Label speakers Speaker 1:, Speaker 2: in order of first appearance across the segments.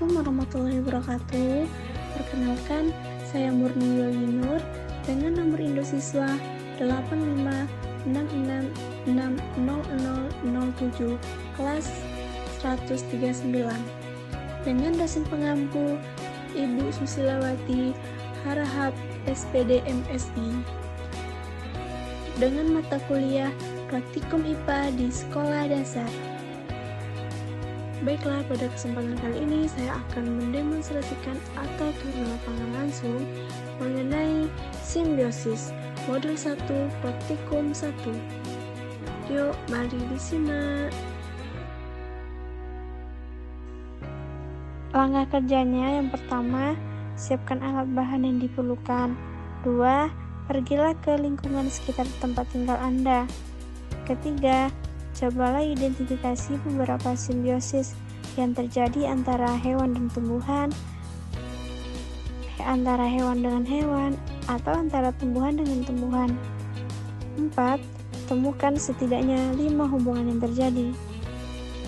Speaker 1: Assalamualaikum warahmatullahi wabarakatuh. Perkenalkan, saya Murni Yoyinur dengan nomor induk siswa 8566600007 kelas 139 dengan dosen pengampu Ibu Susilawati Harahap SPD MSI dengan mata kuliah Praktikum IPA di Sekolah Dasar. Baiklah, pada kesempatan kali ini saya akan mendemonstrasikan atau turun lapangan langsung mengenai simbiosis modul 1 praktikum 1. Yuk, mari disimak. Langkah kerjanya yang pertama, siapkan alat bahan yang diperlukan. 2. Pergilah ke lingkungan sekitar tempat tinggal Anda. Ketiga, cobalah identifikasi beberapa simbiosis yang terjadi antara hewan dan tumbuhan, antara hewan dengan hewan, atau antara tumbuhan dengan tumbuhan. 4. Temukan setidaknya 5 hubungan yang terjadi.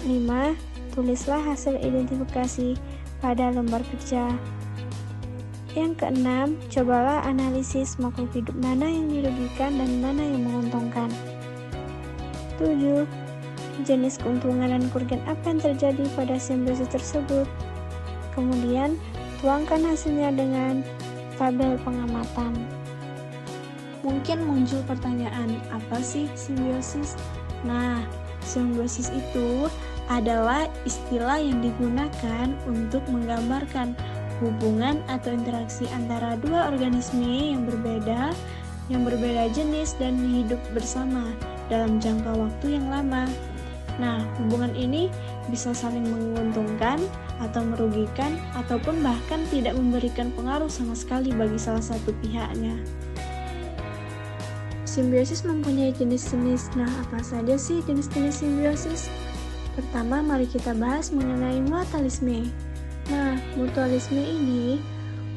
Speaker 1: 5. Tulislah hasil identifikasi pada lembar kerja. Yang keenam, cobalah analisis makhluk hidup mana yang dirugikan dan mana yang menguntungkan. 7. Jenis keuntungan dan kerugian apa yang terjadi pada simbiosis tersebut. Kemudian, tuangkan hasilnya dengan tabel pengamatan. Mungkin muncul pertanyaan, apa sih simbiosis? Nah, simbiosis itu adalah istilah yang digunakan untuk menggambarkan hubungan atau interaksi antara dua organisme yang berbeda jenis dan hidup bersama dalam jangka waktu yang lama. Nah, hubungan ini bisa saling menguntungkan atau merugikan ataupun bahkan tidak memberikan pengaruh sama sekali bagi salah satu pihaknya. Simbiosis mempunyai jenis-jenis. Nah, apa saja sih jenis-jenis simbiosis? Pertama, mari kita bahas mengenai mutualisme. Nah, mutualisme ini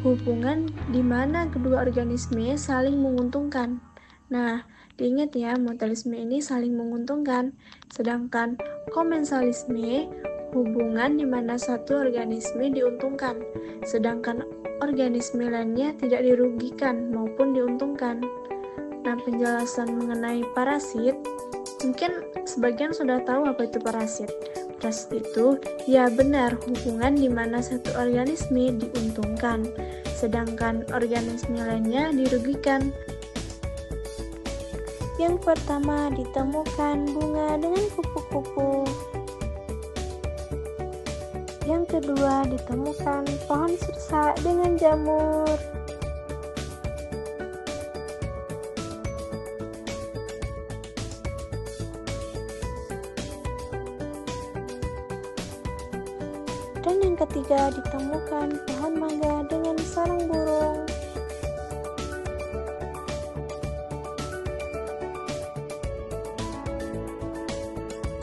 Speaker 1: hubungan di mana kedua organisme saling menguntungkan. Nah, diingat ya, mutualisme ini saling menguntungkan. Sedangkan komensalisme hubungan di mana satu organisme diuntungkan, sedangkan organisme lainnya tidak dirugikan maupun diuntungkan. Nah, penjelasan mengenai parasit, mungkin sebagian sudah tahu apa itu parasit. Parasit itu, ya benar, hubungan di mana satu organisme diuntungkan, sedangkan organisme lainnya dirugikan. Yang pertama, ditemukan bunga dengan kupu-kupu. Yang kedua, ditemukan pohon sirsa dengan jamur. Dan yang ketiga, ditemukan pohon mangga dengan sarang burung.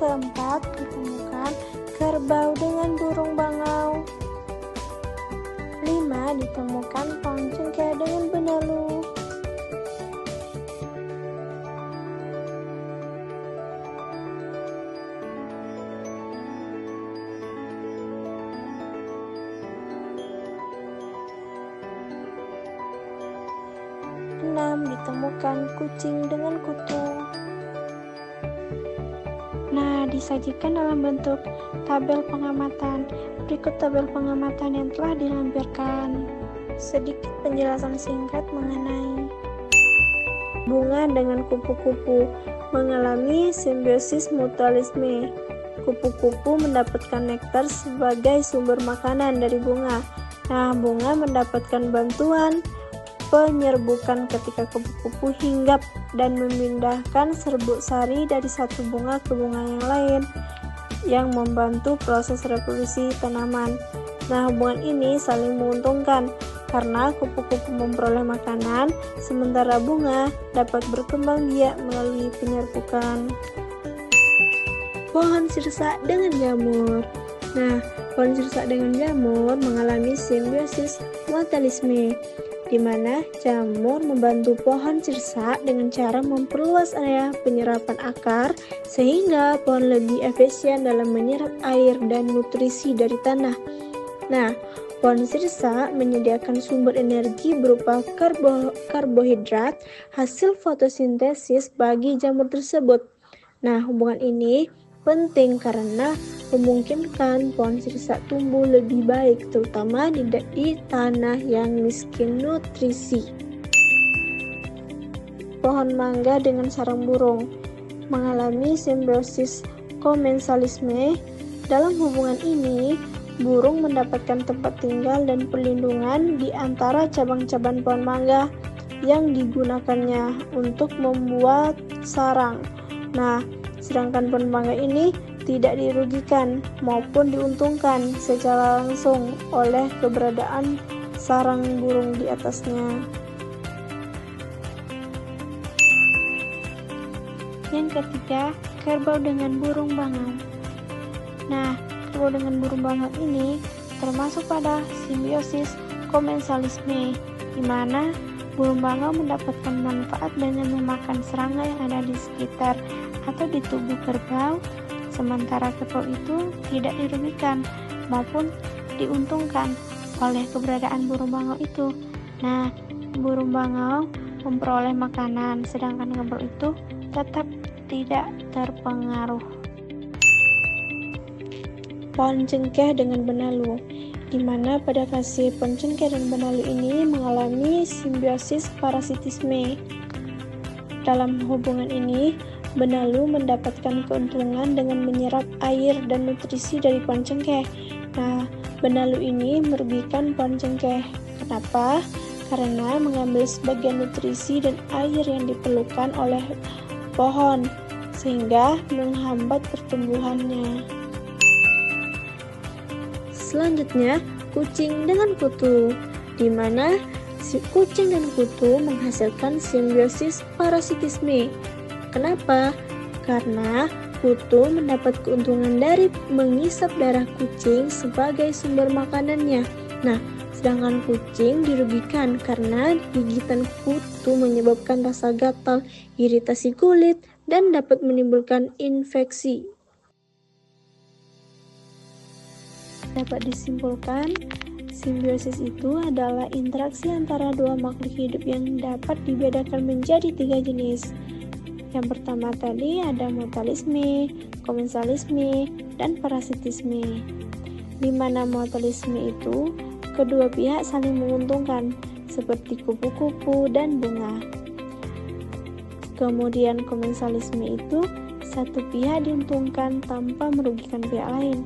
Speaker 1: Keempat, ditemukan kerbau dengan burung bangau. 5. Ditemukan pohon cengkeh dengan benalu. Ditemukan kucing dengan kutu. Nah, disajikan dalam bentuk tabel pengamatan. Berikut tabel pengamatan yang telah dilampirkan. Sedikit penjelasan singkat mengenai bunga dengan kupu-kupu mengalami simbiosis mutualisme. Kupu-kupu mendapatkan nektar sebagai sumber makanan dari bunga. Nah, bunga mendapatkan bantuan penyerbukan ketika kupu-kupu hinggap dan memindahkan serbuk sari dari satu bunga ke bunga yang lain yang membantu proses reproduksi tanaman. Nah, hubungan ini saling menguntungkan karena kupu-kupu memperoleh makanan sementara bunga dapat berkembang biak melalui penyerbukan. Pohon sirsa dengan jamur. Nah, pohon sirsa dengan jamur mengalami simbiosis mutualisme, di mana jamur membantu pohon sirsa dengan cara memperluas area penyerapan akar sehingga pohon lebih efisien dalam menyerap air dan nutrisi dari tanah. Nah, pohon sirsa menyediakan sumber energi berupa karbohidrat hasil fotosintesis bagi jamur tersebut. Nah, hubungan ini penting karena memungkinkan pohon sirsa tumbuh lebih baik, terutama di tanah yang miskin nutrisi. Pohon mangga dengan sarang burung mengalami simbiosis komensalisme. Dalam hubungan ini, burung mendapatkan tempat tinggal dan perlindungan di antara cabang-cabang pohon mangga yang digunakannya untuk membuat sarang. Nah, sedangkan pohon mangga ini tidak dirugikan maupun diuntungkan secara langsung oleh keberadaan sarang burung di atasnya. Yang ketiga, kerbau dengan burung bangau. Nah, kerbau dengan burung bangau ini termasuk pada simbiosis komensalisme, di mana burung bangau mendapatkan manfaat dengan memakan serangga yang ada di sekitar atau di tubuh kerbau, sementara kerbau itu tidak dirugikan maupun diuntungkan oleh keberadaan burung bangau itu. Nah, burung bangau memperoleh makanan, sedangkan kerbau itu tetap tidak terpengaruh. Pohon cengkeh dengan benalu, di mana pada fase pohon cengkeh dan benalu ini mengalami simbiosis parasitisme. Dalam hubungan ini, benalu mendapatkan keuntungan dengan menyerap air dan nutrisi dari pohon cengkeh. Nah, benalu ini merugikan pohon cengkeh. Kenapa? Karena mengambil sebagian nutrisi dan air yang diperlukan oleh pohon, sehingga menghambat pertumbuhannya. Selanjutnya, kucing dengan kutu, di mana si kucing dan kutu menghasilkan simbiosis parasitisme. Kenapa? Karena kutu mendapat keuntungan dari mengisap darah kucing sebagai sumber makanannya. Nah, sedangkan kucing dirugikan karena gigitan kutu menyebabkan rasa gatal, iritasi kulit, dan dapat menimbulkan infeksi. Dapat disimpulkan, simbiosis itu adalah interaksi antara dua makhluk hidup yang dapat dibedakan menjadi 3 jenis. Yang pertama tadi ada mutualisme, komensalisme, dan parasitisme. Di mana mutualisme itu kedua pihak saling menguntungkan, seperti kupu-kupu dan bunga. Kemudian komensalisme itu satu pihak diuntungkan tanpa merugikan pihak lain,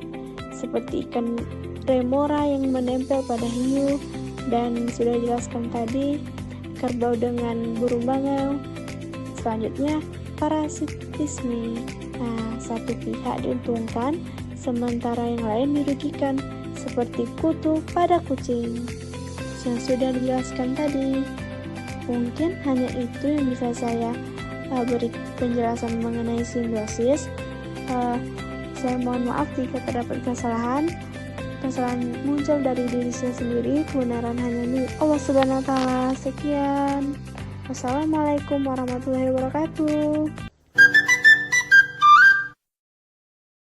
Speaker 1: seperti ikan remora yang menempel pada hiu, dan sudah dijelaskan tadi kerbau dengan burung bangau. Selanjutnya parasitisme. Nah, satu pihak diuntungkan sementara yang lain dirugikan, seperti kutu pada kucing yang sudah dijelaskan tadi. Mungkin hanya itu yang bisa saya beri penjelasan mengenai simbiosis. Saya mohon maaf jika terdapat kesalahan muncul dari diri saya sendiri, kebenaran hanya milik Allah Subhanahu wa Ta'ala. Sekian, wassalamualaikum warahmatullahi wabarakatuh.